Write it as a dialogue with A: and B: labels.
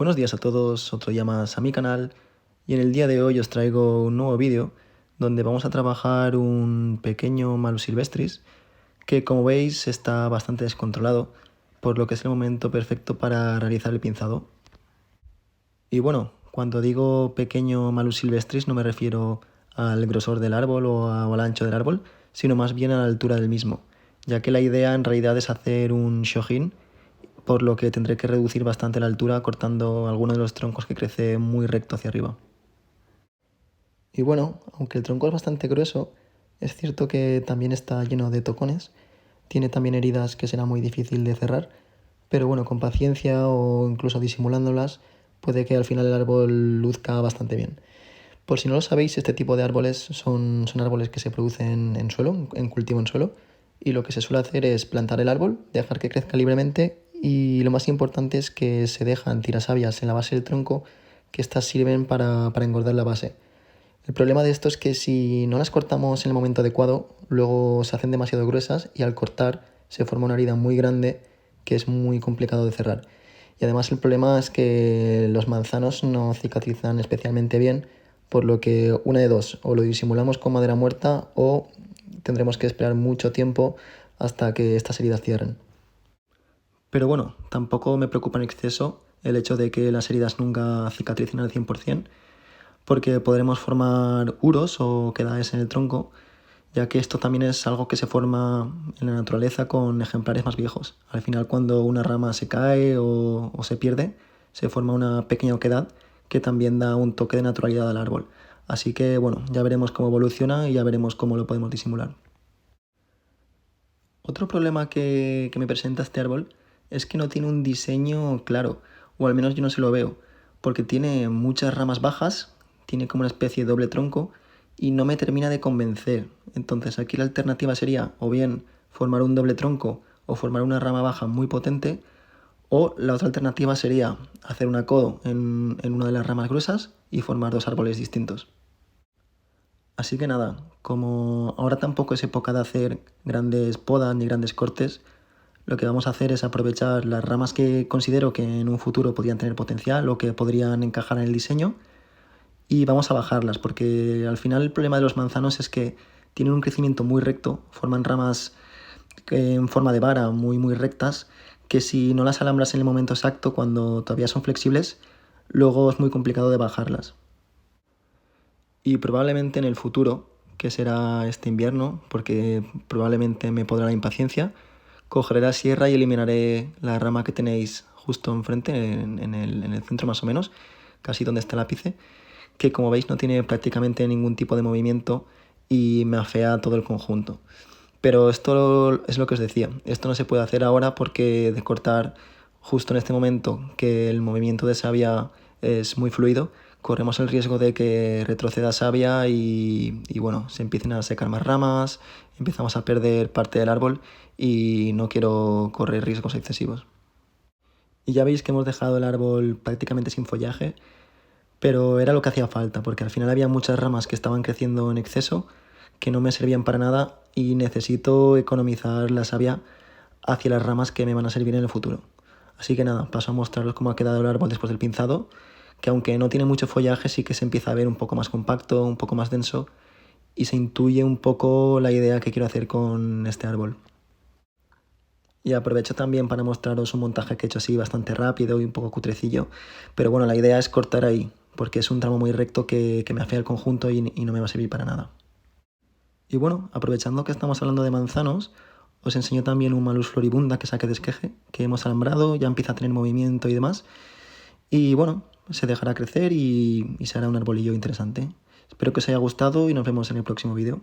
A: Buenos días a todos, otro día más a mi canal y en el día de hoy os traigo un nuevo vídeo donde vamos a trabajar un pequeño Malus silvestris que, como veis, está bastante descontrolado, por lo que es el momento perfecto para realizar el pinzado. Y bueno, cuando digo pequeño Malus silvestris no me refiero al grosor del árbol o al ancho del árbol, sino más bien a la altura del mismo, ya que la idea en realidad es hacer un shohin, por lo que tendré que reducir bastante la altura cortando alguno de los troncos que crece muy recto hacia arriba. Y bueno, aunque el tronco es bastante grueso, es cierto que también está lleno de tocones, tiene también heridas que será muy difícil de cerrar, pero bueno, con paciencia o incluso disimulándolas, puede que al final el árbol luzca bastante bien. Por si no lo sabéis, este tipo de árboles son árboles que se producen en suelo, en cultivo en suelo, y lo que se suele hacer es plantar el árbol, dejar que crezca libremente y lo más importante es que se dejan tirasabias en la base del tronco, que estas sirven para engordar la base. El problema de esto es que si no las cortamos en el momento adecuado, luego se hacen demasiado gruesas y al cortar se forma una herida muy grande que es muy complicado de cerrar. Y además el problema es que los manzanos no cicatrizan especialmente bien, por lo que una de dos, o lo disimulamos con madera muerta o tendremos que esperar mucho tiempo hasta que estas heridas cierren. Pero bueno, tampoco me preocupa en exceso el hecho de que las heridas nunca cicatricen al 100%, porque podremos formar huros o quedaes en el tronco, ya que esto también es algo que se forma en la naturaleza con ejemplares más viejos. Al final, cuando una rama se cae o se pierde, se forma una pequeña oquedad que también da un toque de naturalidad al árbol. Así que bueno, ya veremos cómo evoluciona y ya veremos cómo lo podemos disimular. Otro problema que me presenta este árbol es que no tiene un diseño claro, o al menos yo no se lo veo, porque tiene muchas ramas bajas, tiene como una especie de doble tronco y no me termina de convencer. Entonces aquí la alternativa sería o bien formar un doble tronco o formar una rama baja muy potente, o la otra alternativa sería hacer una codo en una de las ramas gruesas y formar dos árboles distintos. Así que nada, como ahora tampoco es época de hacer grandes podas ni grandes cortes, lo que vamos a hacer es aprovechar las ramas que considero que en un futuro podrían tener potencial o que podrían encajar en el diseño y vamos a bajarlas, porque al final el problema de los manzanos es que tienen un crecimiento muy recto, forman ramas en forma de vara muy rectas, que si no las alambras en el momento exacto, cuando todavía son flexibles, luego es muy complicado de bajarlas. Y probablemente en el futuro, que será este invierno, porque probablemente me podrá la impaciencia, cogeré la sierra y eliminaré la rama que tenéis justo enfrente, en el centro más o menos, casi donde está el ápice, que como veis no tiene prácticamente ningún tipo de movimiento y me afea todo el conjunto. Pero esto es lo que os decía, esto no se puede hacer ahora porque de cortar justo en este momento que el movimiento de savia es muy fluido, corremos el riesgo de que retroceda savia y bueno, se empiecen a secar más ramas, empezamos a perder parte del árbol y no quiero correr riesgos excesivos. Y ya veis que hemos dejado el árbol prácticamente sin follaje, pero era lo que hacía falta, porque al final había muchas ramas que estaban creciendo en exceso, que no me servían para nada y necesito economizar la savia hacia las ramas que me van a servir en el futuro. Así que nada, paso a mostraros cómo ha quedado el árbol después del pinzado, que aunque no tiene mucho follaje, sí que se empieza a ver un poco más compacto, un poco más denso, y se intuye un poco la idea que quiero hacer con este árbol. Y aprovecho también para mostraros un montaje que he hecho así bastante rápido y un poco cutrecillo, pero bueno, la idea es cortar ahí, porque es un tramo muy recto que me afea el conjunto y no me va a servir para nada. Y bueno, aprovechando que estamos hablando de manzanos, os enseño también un Malus floribunda que saqué de esqueje, que hemos alambrado, ya empieza a tener movimiento y demás. Y bueno, se dejará crecer y se hará un arbolillo interesante. Espero que os haya gustado y nos vemos en el próximo vídeo.